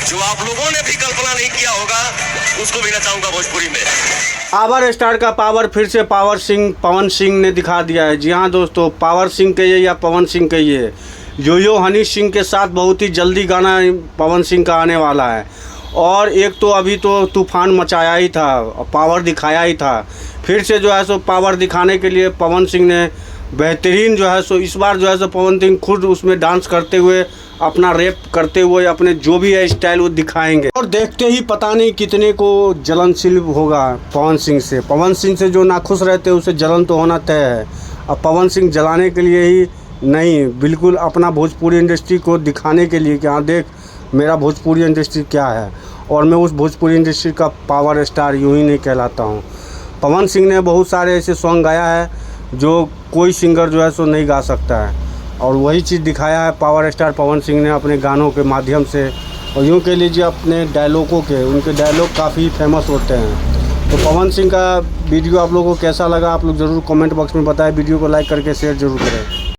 जो आप लोगों ने भी कल्पना नहीं किया होगा, उसको भी नचाऊंगा भोजपुरी में। पावर स्टार का पावर फिर से पवन सिंह ने दिखा दिया है। जी हाँ दोस्तों, पावर सिंह कहिए या पवन सिंह कहिए, यो हनी सिंह के साथ बहुत ही जल्दी गाना पवन सिंह का आने वाला है। और एक तो अभी तो तूफान मचाया ही था, पावर दिखाया ही था, फिर से जो है सो पावर दिखाने के लिए पवन सिंह ने बेहतरीन जो है सो इस बार जो है सो पवन सिंह खुद उसमें डांस करते हुए, अपना रैप करते हुए, अपने जो भी है स्टाइल वो दिखाएंगे। और देखते ही पता नहीं कितने को जलनशील होगा पवन सिंह से जो नाखुश रहते हैं उसे जलन तो होना तय है। अब पवन सिंह जलाने के लिए ही नहीं, बिल्कुल अपना भोजपुरी इंडस्ट्री को दिखाने के लिए कि हाँ देख मेरा भोजपुरी इंडस्ट्री क्या है, और मैं उस भोजपुरी इंडस्ट्री का पावर स्टार यूँ ही नहीं कहलाता हूँ। पवन सिंह ने बहुत सारे ऐसे सॉन्ग गाया है जो कोई सिंगर जो है सो नहीं गा सकता है, और वही चीज़ दिखाया है पावर स्टार पवन सिंह ने अपने गानों के माध्यम से। और यूँ कह लीजिए अपने डायलॉगों के, उनके डायलॉग काफ़ी फेमस होते हैं। तो पवन सिंह का वीडियो आप लोगों को कैसा लगा, आप लोग ज़रूर कमेंट बॉक्स में बताएं। वीडियो को लाइक करके शेयर ज़रूर करें।